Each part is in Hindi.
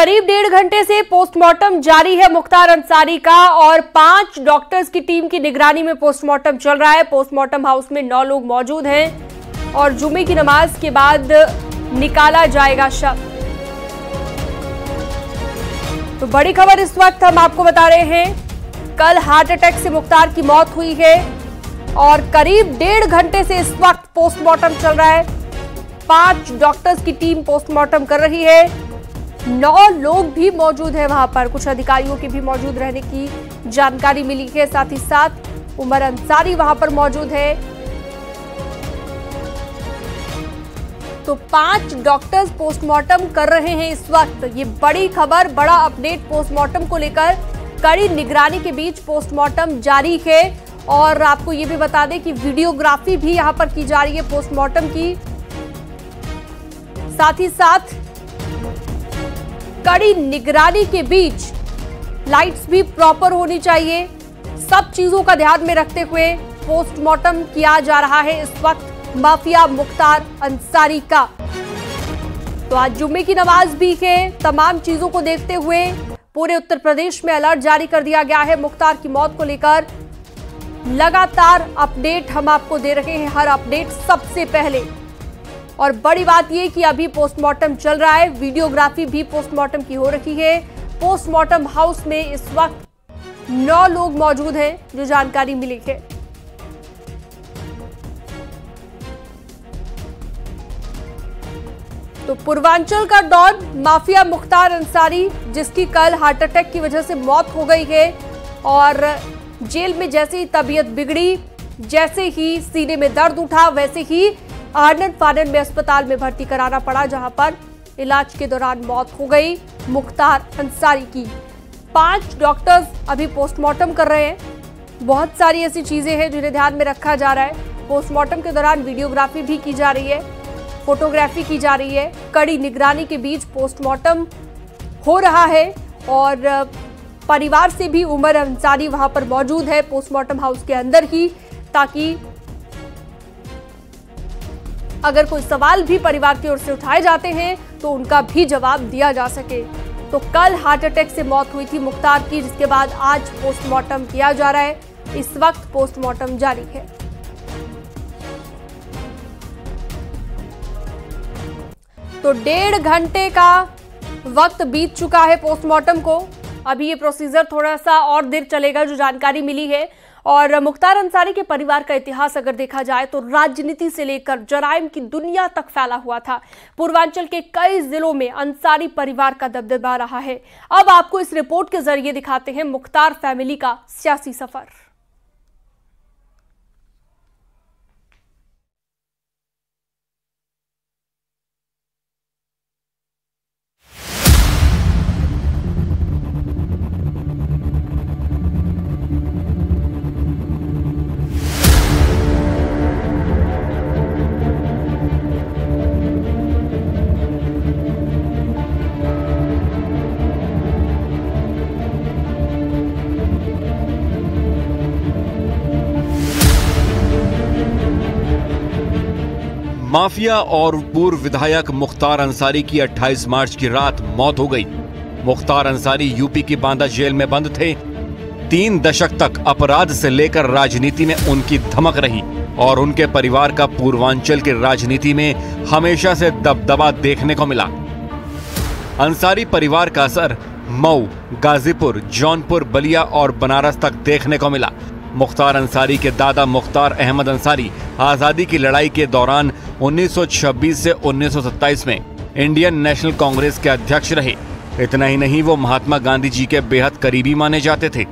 करीब 1.5 घंटे से पोस्टमार्टम जारी है मुख्तार अंसारी का और 5 डॉक्टर्स की टीम की निगरानी में पोस्टमार्टम चल रहा है। पोस्टमार्टम हाउस में 9 लोग मौजूद हैं और जुमे की नमाज के बाद निकाला जाएगा शव। तो बड़ी खबर इस वक्त हम आपको बता रहे हैं, कल हार्ट अटैक से मुख्तार की मौत हुई है और करीब 1.5 घंटे से इस वक्त पोस्टमार्टम चल रहा है। 5 डॉक्टर्स की टीम पोस्टमार्टम कर रही है। 9 लोग भी मौजूद हैं वहां पर, कुछ अधिकारियों के भी मौजूद रहने की जानकारी मिली है। साथ ही साथ उमर अंसारी वहां पर मौजूद है। तो 5 डॉक्टर्स पोस्टमार्टम कर रहे हैं इस वक्त। ये बड़ी खबर, बड़ा अपडेट पोस्टमार्टम को लेकर। कड़ी निगरानी के बीच पोस्टमार्टम जारी है और आपको ये भी बता दें कि वीडियोग्राफी भी यहां पर की जा रही है पोस्टमार्टम की। साथ ही साथ कड़ी निगरानी के बीच लाइट्स भी प्रॉपर होनी चाहिए। सब चीजों का ध्यान में रखते हुए पोस्टमार्टम किया जा रहा है इस वक्त माफिया मुख्तार अंसारी का। तो आज जुम्मे की नमाज भी है। तमाम चीजों को देखते हुए पूरे उत्तर प्रदेश में अलर्ट जारी कर दिया गया है। मुख्तार की मौत को लेकर लगातार अपडेट हम आपको दे रहे हैं, हर अपडेट सबसे पहले। और बड़ी बात यह कि अभी पोस्टमार्टम चल रहा है, वीडियोग्राफी भी पोस्टमार्टम की हो रही है। पोस्टमार्टम हाउस में इस वक्त 9 लोग मौजूद हैं, जो जानकारी मिली है। तो पूर्वांचल का डॉन माफिया मुख्तार अंसारी, जिसकी कल हार्ट अटैक की वजह से मौत हो गई है और जेल में जैसे ही तबीयत बिगड़ी, जैसे ही सीने में दर्द उठा, वैसे ही आनन फानन में अस्पताल में भर्ती कराना पड़ा, जहां पर इलाज के दौरान मौत हो गई मुख्तार अंसारी की। 5 डॉक्टर्स अभी पोस्टमार्टम कर रहे हैं। बहुत सारी ऐसी चीजें हैं जिन्हें ध्यान में रखा जा रहा है। पोस्टमार्टम के दौरान वीडियोग्राफी भी की जा रही है, फोटोग्राफी की जा रही है। कड़ी निगरानी के बीच पोस्टमार्टम हो रहा है और परिवार से भी उमर अंसारी वहां पर मौजूद है पोस्टमार्टम हाउस के अंदर ही, ताकि अगर कोई सवाल भी परिवार की ओर से उठाए जाते हैं तो उनका भी जवाब दिया जा सके। तो कल हार्ट अटैक से मौत हुई थी मुख्तार की, जिसके बाद आज पोस्टमार्टम किया जा रहा है। इस वक्त पोस्टमार्टम जारी है। तो 1.5 घंटे का वक्त बीत चुका है पोस्टमार्टम को। अभी ये प्रोसीजर थोड़ा सा और देर चलेगा, जो जानकारी मिली है। और मुख्तार अंसारी के परिवार का इतिहास अगर देखा जाए तो राजनीति से लेकर जराइम की दुनिया तक फैला हुआ था। पूर्वांचल के कई जिलों में अंसारी परिवार का दबदबा रहा है। अब आपको इस रिपोर्ट के जरिए दिखाते हैं मुख्तार फैमिली का सियासी सफर। माफिया और पूर्व विधायक मुख्तार अंसारी की 28 मार्च की रात मौत हो गई। मुख्तार अंसारी यूपी की बांदा जेल में बंद थे। 3 दशक तक अपराध से लेकर राजनीति में उनकी धमक रही और उनके परिवार का पूर्वांचल की राजनीति में हमेशा से दबदबा देखने को मिला। अंसारी परिवार का असर मऊ, गाजीपुर, जौनपुर, बलिया और बनारस तक देखने को मिला। मुख्तार अंसारी के दादा मुख्तार अहमद अंसारी आजादी की लड़ाई के दौरान 1926 से 1927 में इंडियन नेशनल कांग्रेस के अध्यक्ष रहे। इतना ही नहीं, वो महात्मा गांधी जी के बेहद करीबी माने जाते थे।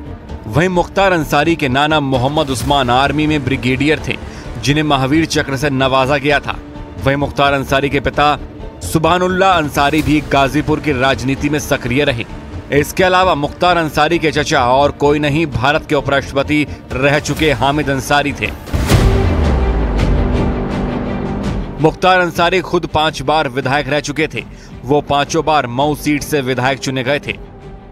वहीं मुख्तार अंसारी के नाना मोहम्मद उस्मान आर्मी में ब्रिगेडियर थे, जिन्हें महावीर चक्र से नवाजा गया था। वहीं मुख्तार अंसारी के पिता सुभानुल्लाह अंसारी भी गाजीपुर की राजनीति में सक्रिय रहे। इसके अलावा मुख्तार अंसारी के चचा और कोई नहीं, भारत के उपराष्ट्रपति रह चुके हामिद अंसारी थे। मुख्तार अंसारी खुद 5 बार विधायक रह चुके थे। वो 5 बार मऊ सीट से विधायक चुने गए थे।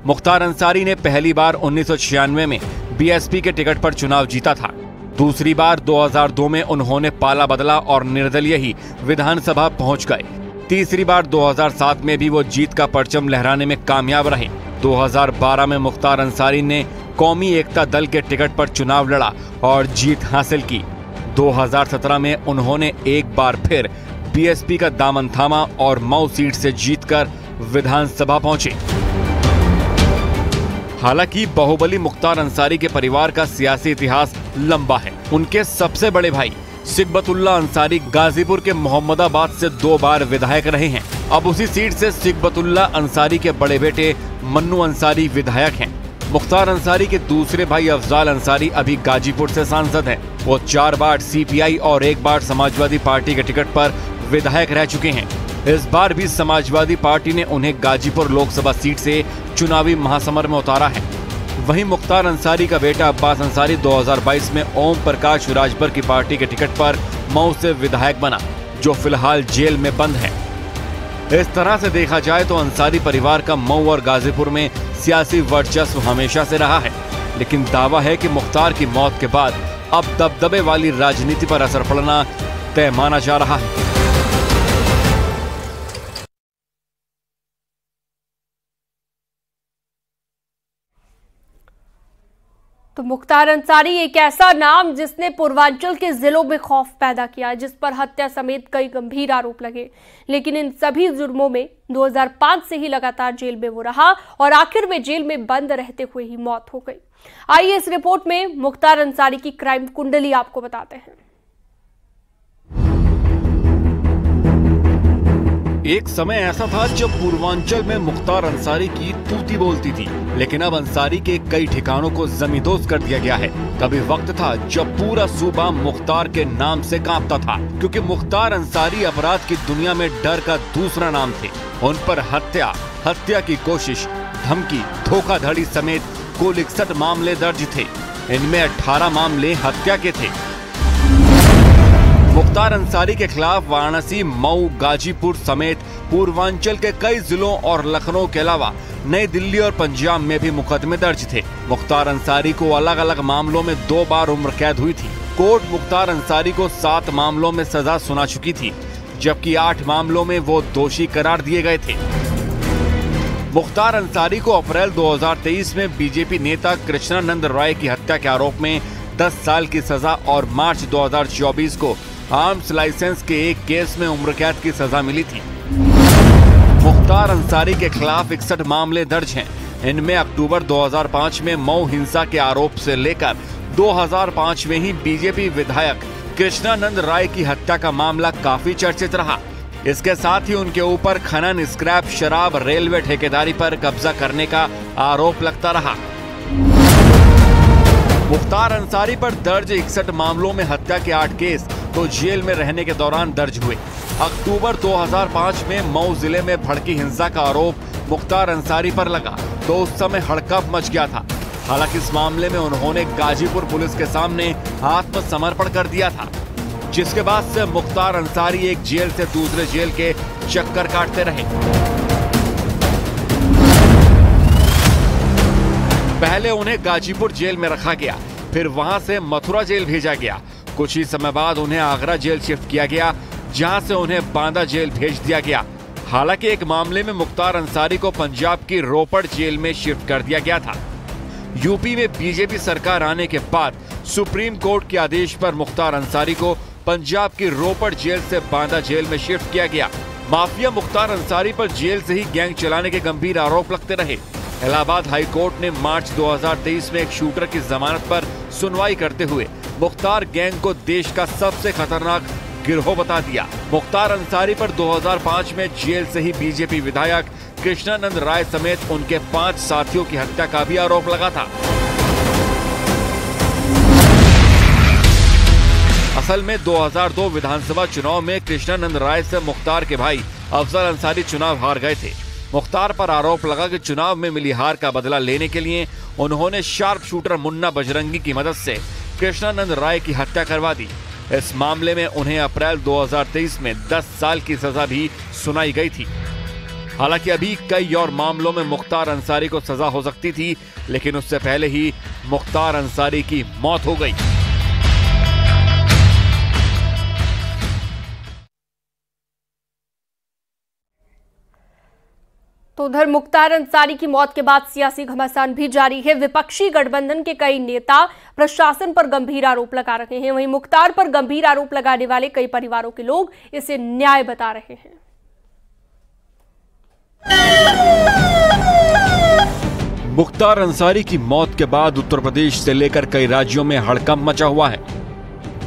मुख्तार अंसारी ने पहली बार 1996 में बीएसपी के टिकट पर चुनाव जीता था। दूसरी बार 2002 में उन्होंने पाला बदला और निर्दलीय ही विधानसभा पहुंच गए। तीसरी बार 2007 में भी वो जीत का परचम लहराने में कामयाब रहे। 2012 में मुख्तार अंसारी ने कौमी एकता दल के टिकट पर चुनाव लड़ा और जीत हासिल की। 2017 में उन्होंने एक बार फिर बीएसपी का दामन थामा और मऊ सीट से जीतकर विधानसभा पहुंचे। हालांकि बाहुबली मुख्तार अंसारी के परिवार का सियासी इतिहास लंबा है। उनके सबसे बड़े भाई सिकबतुल्ला अंसारी गाजीपुर के मोहम्मदाबाद से 2 बार विधायक रहे हैं। अब उसी सीट से सिकबतुल्ला अंसारी के बड़े बेटे मन्नू अंसारी विधायक हैं। मुख्तार अंसारी के दूसरे भाई अफजाल अंसारी अभी गाजीपुर से सांसद हैं। वो 4 बार सीपीआई और 1 बार समाजवादी पार्टी के टिकट पर विधायक रह चुके हैं। इस बार भी समाजवादी पार्टी ने उन्हें गाजीपुर लोकसभा सीट से चुनावी महासमर में उतारा है। वहीं मुख्तार अंसारी का बेटा अब्बास अंसारी 2022 में ओम प्रकाश राजभर की पार्टी के टिकट पर मऊ से विधायक बना, जो फिलहाल जेल में बंद है। इस तरह से देखा जाए तो अंसारी परिवार का मऊ और गाजीपुर में सियासी वर्चस्व हमेशा से रहा है, लेकिन दावा है कि मुख्तार की मौत के बाद अब दबदबे वाली राजनीति पर असर पड़ना तय माना जा रहा है। तो मुख्तार अंसारी एक ऐसा नाम जिसने पूर्वांचल के जिलों में खौफ पैदा किया, जिस पर हत्या समेत कई गंभीर आरोप लगे, लेकिन इन सभी जुर्मों में 2005 से ही लगातार जेल में वो रहा और आखिर में जेल में बंद रहते हुए ही मौत हो गई। आइए इस रिपोर्ट में मुख्तार अंसारी की क्राइम कुंडली आपको बताते हैं। एक समय ऐसा था जब पूर्वांचल में मुख्तार अंसारी की तूती बोलती थी, लेकिन अब अंसारी के कई ठिकानों को जमींदोज कर दिया गया है। कभी वक्त था जब पूरा सूबा मुख्तार के नाम से कांपता था, क्योंकि मुख्तार अंसारी अपराध की दुनिया में डर का दूसरा नाम थे। उन पर हत्या की कोशिश, धमकी, धोखाधड़ी समेत कुल 61 मामले दर्ज थे। इनमें 18 मामले हत्या के थे। मुख्तार अंसारी के खिलाफ वाराणसी, मऊ, गाजीपुर समेत पूर्वांचल के कई जिलों और लखनऊ के अलावा नई दिल्ली और पंजाब में भी मुकदमे दर्ज थे। मुख्तार अंसारी को अलग अलग मामलों में 2 बार उम्र कैद हुई थी। कोर्ट मुख्तार अंसारी को 7 मामलों में सजा सुना चुकी थी, जबकि 8 मामलों में वो दोषी करार दिए गए थे। मुख्तार अंसारी को अप्रैल 2023 में बीजेपी नेता कृष्णानंद राय की हत्या के आरोप में 10 साल की सजा और मार्च 2024 को आर्म्स लाइसेंस के एक केस में उम्र कैद की सजा मिली थी। मुख्तार अंसारी के खिलाफ 61 मामले दर्ज हैं। इनमें अक्टूबर 2005 में मऊ हिंसा के आरोप से लेकर 2005 में ही बीजेपी विधायक कृष्णानंद राय की हत्या का मामला काफी चर्चित रहा। इसके साथ ही उनके ऊपर खनन, स्क्रैप, शराब, रेलवे ठेकेदारी पर कब्जा करने का आरोप लगता रहा। मुख्तार अंसारी पर दर्ज 61 मामलों में हत्या के 8 केस तो जेल में रहने के दौरान दर्ज हुए। अक्टूबर 2005 में मऊ जिले में भड़की हिंसा का आरोप मुख्तार अंसारी पर लगा तो उस समय हड़कंप मच गया था। हालांकि इस मामले में उन्होंने गाजीपुर पुलिस के सामने आत्मसमर्पण कर दिया था, जिसके बाद से मुख्तार अंसारी एक जेल से दूसरे जेल के चक्कर काटते रहे। पहले उन्हें गाजीपुर जेल में रखा गया, फिर वहां से मथुरा जेल भेजा गया। कुछ ही समय बाद उन्हें आगरा जेल शिफ्ट किया गया, जहां से उन्हें बांदा जेल भेज दिया गया। हालांकि एक मामले में मुख्तार अंसारी को पंजाब की रोपड़ जेल में शिफ्ट कर दिया गया था। यूपी में बीजेपी सरकार आने के बाद सुप्रीम कोर्ट के आदेश पर मुख्तार अंसारी को पंजाब की रोपड़ जेल से बांदा जेल में शिफ्ट किया गया। माफिया मुख्तार अंसारी पर जेल से ही गैंग चलाने के गंभीर आरोप लगते रहे। इलाहाबाद हाई कोर्ट ने मार्च 2023 में एक शूटर की जमानत पर सुनवाई करते हुए मुख्तार गैंग को देश का सबसे खतरनाक गिरोह बता दिया। मुख्तार अंसारी पर 2005 में जेल से ही बीजेपी विधायक कृष्णानंद राय समेत उनके 5 साथियों की हत्या का भी आरोप लगा था। असल में 2002 विधानसभा चुनाव में कृष्णानंद राय से मुख्तार के भाई अफजल अंसारी चुनाव हार गए थे। मुख्तार पर आरोप लगा कि चुनाव में मिली हार का बदला लेने के लिए उन्होंने शार्प शूटर मुन्ना बजरंगी की मदद से कृष्णानंद राय की हत्या करवा दी। इस मामले में उन्हें अप्रैल 2023 में 10 साल की सजा भी सुनाई गई थी। हालांकि अभी कई और मामलों में मुख्तार अंसारी को सजा हो सकती थी, लेकिन उससे पहले ही मुख्तार अंसारी की मौत हो गई। तो उधर मुख्तार अंसारी की मौत के बाद सियासी घमासान भी जारी है। विपक्षी गठबंधन के कई नेता प्रशासन पर गंभीर आरोप लगा रहे हैं। वहीं मुख्तार पर गंभीर आरोप लगाने वाले कई परिवारों के लोग इसे न्याय बता रहे हैं। मुख्तार अंसारी की मौत के बाद उत्तर प्रदेश से लेकर कई राज्यों में हड़कंप मचा हुआ है।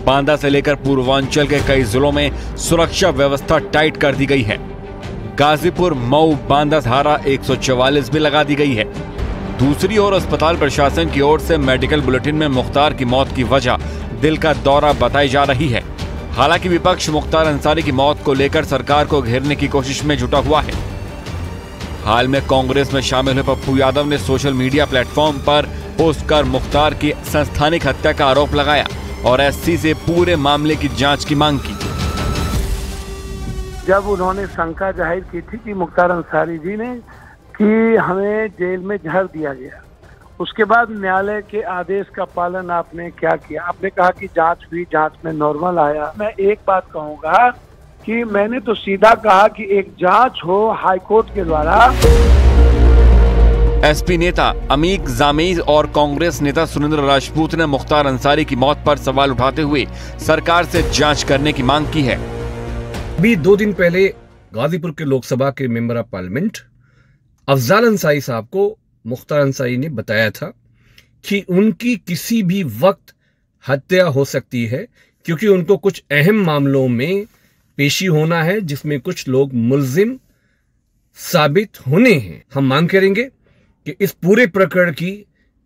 बांदा से लेकर पूर्वांचल के कई जिलों में सुरक्षा व्यवस्था टाइट कर दी गई है। गाजीपुर, मऊ, बांदा धारा 144 भी लगा दी गई है। दूसरी ओर अस्पताल प्रशासन की ओर से मेडिकल बुलेटिन में मुख्तार की मौत की वजह दिल का दौरा बताई जा रही है। हालांकि विपक्ष मुख्तार अंसारी की मौत को लेकर सरकार को घेरने की कोशिश में जुटा हुआ है। हाल में कांग्रेस में शामिल हुए पप्पू यादव ने सोशल मीडिया प्लेटफॉर्म पर पोस्ट कर मुख्तार की संस्थानिक हत्या का आरोप लगाया और एससी से पूरे मामले की जांच की मांग की। जब उन्होंने शंका जाहिर की थी कि मुख्तार अंसारी जी ने कि हमें जेल में जहर दिया गया, उसके बाद न्यायालय के आदेश का पालन आपने क्या किया? आपने कहा कि जांच हुई, जांच में नॉर्मल आया। मैं एक बात कहूंगा कि मैंने तो सीधा कहा कि एक जांच हो हाईकोर्ट के द्वारा। एसपी नेता अमीक जामेज और कांग्रेस नेता सुरेंद्र राजपूत ने मुख्तार अंसारी की मौत पर सवाल उठाते हुए सरकार से जांच करने की मांग की है। अभी 2 दिन पहले गाजीपुर के लोकसभा के member of parliament Afzal Ansari साहब को मुख्तार अंसारी ने बताया था कि उनकी किसी भी वक्त हत्या हो सकती है, क्योंकि उनको कुछ अहम मामलों में पेशी होना है जिसमें कुछ लोग मुल्जिम साबित होने हैं। हम मांग करेंगे कि इस पूरे प्रकरण की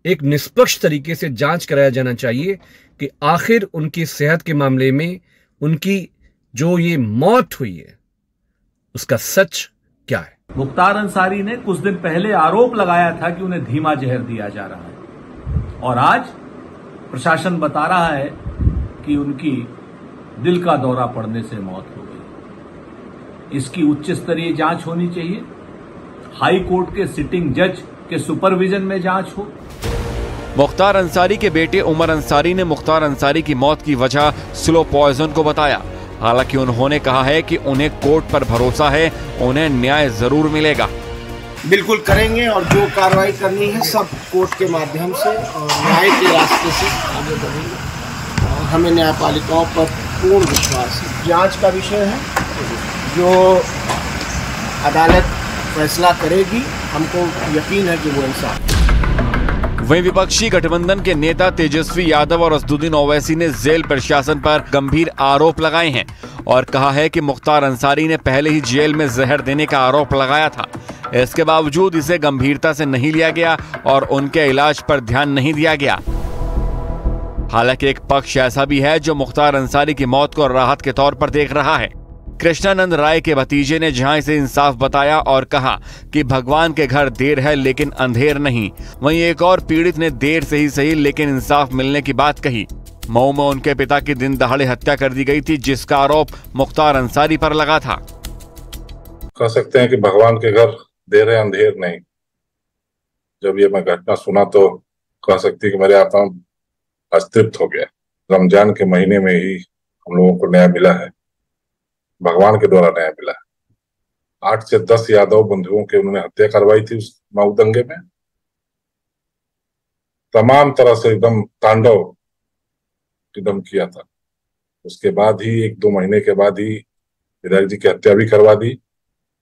एक निष्पक्ष तरीके से जांच कराया जाना चाहिए कि आखिर उनकी सेहत के मामले में उनकी जो ये मौत हुई है उसका सच क्या है। मुख्तार अंसारी ने कुछ दिन पहले आरोप लगाया था कि उन्हें धीमा जहर दिया जा रहा है और आज प्रशासन बता रहा है कि उनकी दिल का दौरा पड़ने से मौत हो गई। इसकी उच्च स्तरीय जांच होनी चाहिए। हाई कोर्ट के सिटिंग जज के सुपरविजन में जांच हो। मुख्तार अंसारी के बेटे उमर अंसारी ने मुख्तार अंसारी की मौत की वजह स्लो पॉइजन को बताया। हालांकि उन्होंने कहा है कि उन्हें कोर्ट पर भरोसा है, उन्हें न्याय जरूर मिलेगा। बिल्कुल करेंगे और जो कार्रवाई करनी है सब कोर्ट के माध्यम से और न्याय के रास्ते से आगे बढ़ेंगे और हमें न्यायपालिकाओं पर पूर्ण विश्वास है। जांच का विषय है, जो अदालत फैसला करेगी हमको यकीन है कि वो इंसाफ। वहीं विपक्षी गठबंधन के नेता तेजस्वी यादव और असदुद्दीन ओवैसी ने जेल प्रशासन पर गंभीर आरोप लगाए हैं और कहा है कि मुख्तार अंसारी ने पहले ही जेल में जहर देने का आरोप लगाया था। इसके बावजूद इसे गंभीरता से नहीं लिया गया और उनके इलाज पर ध्यान नहीं दिया गया। हालांकि एक पक्ष ऐसा भी है जो मुख्तार अंसारी की मौत को राहत के तौर पर देख रहा है। कृष्णानंद राय के भतीजे ने जहां इसे इंसाफ बताया और कहा कि भगवान के घर देर है लेकिन अंधेर नहीं। वहीं एक और पीड़ित ने देर से ही सही लेकिन इंसाफ मिलने की बात कही। मऊ में उनके पिता की दिन दहाड़े हत्या कर दी गई थी, जिसका आरोप मुख्तार अंसारी पर लगा था। कह सकते हैं कि भगवान के घर देर है अंधेर नहीं। जब ये मैं घटना सुना तो कह सकती कि मेरे आत्मा अस्तृप्त हो गया। रमजान के महीने में ही हम लोगों को न्याय मिला है, भगवान के द्वारा न्याय मिला है। 8 से 10 यादव बंधुओं के उन्होंने हत्या करवाई थी उस मऊ दंगे में। तमाम तरह से एकदम तांडव एकदम किया था। उसके बाद ही 1-2 महीने के बाद ही विधायक जी की हत्या भी करवा दी।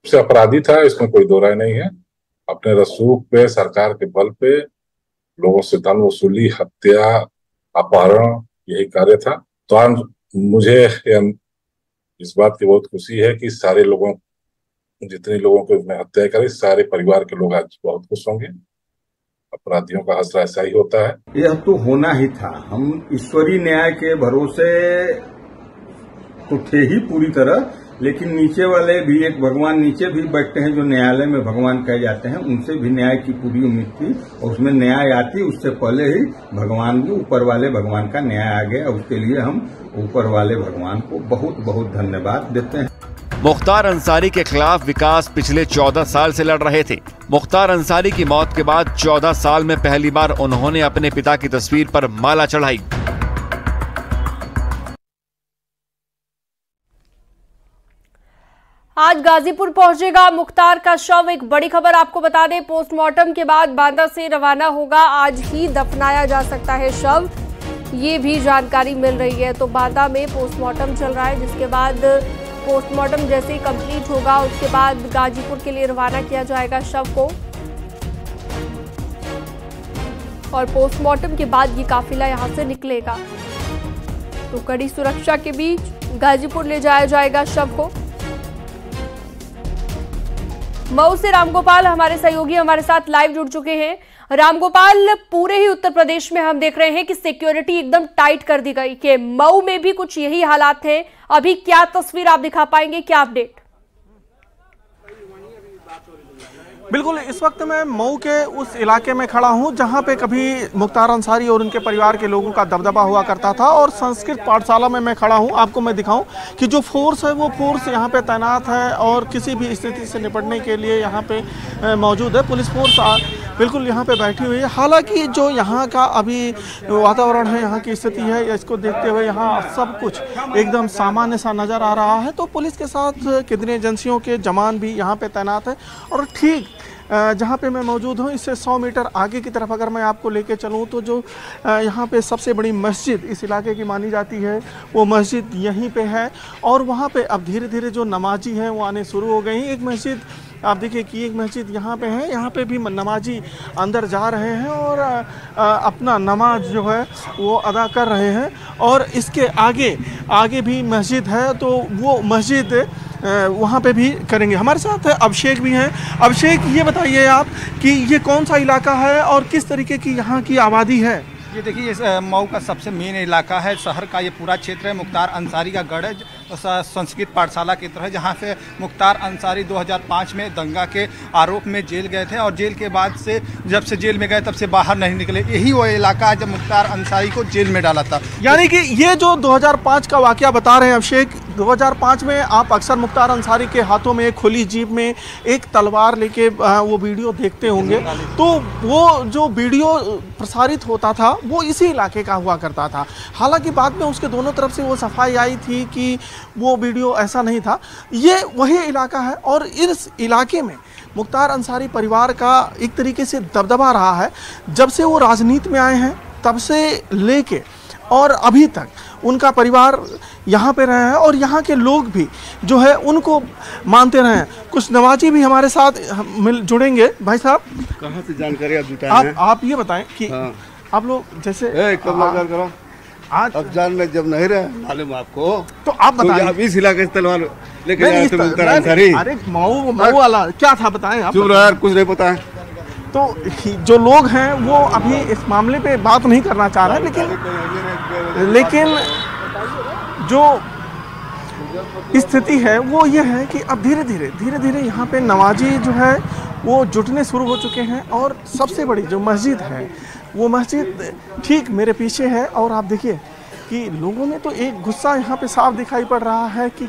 उससे अपराधी था, इसमें कोई दो राय नहीं है। अपने रसूख पे, सरकार के बल पे लोगों से धन वसूली, हत्या, अपहरण, यही कार्य था। तो आज मुझे इस बात की बहुत खुशी है कि सारे लोगों, जितने लोगों को इसमें हत्या करी, सारे परिवार के लोग आज बहुत खुश होंगे। अपराधियों का हौसला ऐसा ही होता है। यह तो होना ही था। हम ईश्वरीय न्याय के भरोसे तो थे ही पूरी तरह, लेकिन नीचे वाले भी, एक भगवान नीचे भी बैठते हैं जो न्यायालय में भगवान कहे जाते हैं, उनसे भी न्याय की पूरी उम्मीद थी और उसमें न्याय आती उससे पहले ही भगवान भी, ऊपर वाले भगवान का न्याय आ गया। उसके लिए हम ऊपर वाले भगवान को बहुत बहुत धन्यवाद देते हैं। मुख्तार अंसारी के खिलाफ विकास पिछले 14 साल से लड़ रहे थे। मुख्तार अंसारी की मौत के बाद 14 साल में पहली बार उन्होंने अपने पिता की तस्वीर पर माला चढ़ाई। आज गाजीपुर पहुंचेगा मुख्तार का शव। एक बड़ी खबर आपको बता दें, पोस्टमार्टम के बाद बांदा से रवाना होगा। आज ही दफनाया जा सकता है शव, ये भी जानकारी मिल रही है। तो बांदा में पोस्टमार्टम चल रहा है, जिसके बाद पोस्टमार्टम जैसे ही कंप्लीट होगा उसके बाद गाजीपुर के लिए रवाना किया जाएगा शव को। और पोस्टमार्टम के बाद ये काफिला यहां से निकलेगा। तो कड़ी सुरक्षा के बीच गाजीपुर ले जाया जाएगा शव को। मऊ से रामगोपाल हमारे सहयोगी हमारे साथ लाइव जुड़ चुके हैं। रामगोपाल, पूरे ही उत्तर प्रदेश में हम देख रहे हैं कि सिक्योरिटी एकदम टाइट कर दी गई, कि मऊ में भी कुछ यही हालात हैं। अभी क्या तस्वीर आप दिखा पाएंगे, क्या अपडेट? बिल्कुल, इस वक्त मैं मऊ के उस इलाके में खड़ा हूं जहां पे कभी मुख्तार अंसारी और उनके परिवार के लोगों का दबदबा हुआ करता था, और संस्कृत पाठशाला में मैं खड़ा हूं। आपको मैं दिखाऊं कि जो फोर्स है वो फोर्स यहां पे तैनात है और किसी भी स्थिति से निपटने के लिए यहां पे मौजूद है। पुलिस फोर्स बिल्कुल यहां पे बैठी हुई है। हालांकि जो यहां का अभी वातावरण है, यहाँ की स्थिति है, इसको देखते हुए यहाँ सब कुछ एकदम सामान्य सा नज़र आ रहा है। तो पुलिस के साथ केंद्रीय एजेंसियों के जवान भी यहाँ पे तैनात है। और ठीक जहाँ पे मैं मौजूद हूँ, इससे 100 मीटर आगे की तरफ अगर मैं आपको लेके चलूँ तो जो यहाँ पे सबसे बड़ी मस्जिद इस इलाके की मानी जाती है, वो मस्जिद यहीं पे है। और वहाँ पे अब धीरे धीरे जो नमाजी हैं वो आने शुरू हो गई। एक मस्जिद आप देखिए कि एक मस्जिद यहाँ पे है, यहाँ पे भी नमाजी अंदर जा रहे हैं और अपना नमाज जो है वो अदा कर रहे हैं। और इसके आगे भी मस्जिद है, तो वो मस्जिद वहाँ पे भी करेंगे। हमारे साथ अभिषेक भी हैं। अभिषेक, ये बताइए आप कि ये कौन सा इलाका है और किस तरीके की यहाँ की आबादी है? ये देखिए, ये मऊ का सबसे मेन इलाका है, शहर का ये पूरा क्षेत्र है। मुख्तार अंसारी का गढ़ है, संस्कृत पाठशाला की तरह, जहाँ से मुख्तार अंसारी 2005 में दंगा के आरोप में जेल गए थे और जेल के बाद से जब से जेल में गए तब से बाहर नहीं निकले। यही वो इलाका है जब मुख्तार अंसारी को जेल में डाला था। यानी कि ये जो 2005 का वाकया बता रहे हैं अभिषेक, 2005 में आप अक्सर मुख्तार अंसारी के हाथों में खुली जीप में एक तलवार लेके वो वीडियो देखते होंगे। तो वो जो वीडियो प्रसारित होता था वो इसी इलाके का हुआ करता था। हालांकि बाद में उसके दोनों तरफ से वो सफाई आई थी कि वो वीडियो ऐसा नहीं था। ये वही इलाका है और इस इलाके में मुख्तार अंसारी परिवार का एक तरीके से दबदबा रहा है। जब से वो राजनीति में आए हैं तब से लेके और अभी तक उनका परिवार यहाँ पे रहे हैं और यहाँ के लोग भी जो है उनको मानते रहे हैं। कुछ नवाजी भी हमारे साथ जुड़ेंगे। भाई साहब, कहाँ से जानकारी आप ये बताएं कि आप लोग जैसे करो आज अफजान में जब नहीं रहे मालूम आपको, तो आप बताएं। तो इस इलाके से तलवार लेके अरे मऊ वाला क्या था बताएं आप। चुप रहा, कुछ नहीं पता है। तो जो लोग हैं वो अभी इस मामले पे बात नहीं करना चाह रहे हैं, लेकिन जो स्थिति है वो ये है कि अब धीरे धीरे यहाँ पे नमाजी जो है वो जुटने शुरू हो चुके हैं। और सबसे बड़ी जो मस्जिद है वो मस्जिद ठीक मेरे पीछे है। और आप देखिए कि लोगों में तो एक गुस्सा यहाँ पे साफ दिखाई पड़ रहा है कि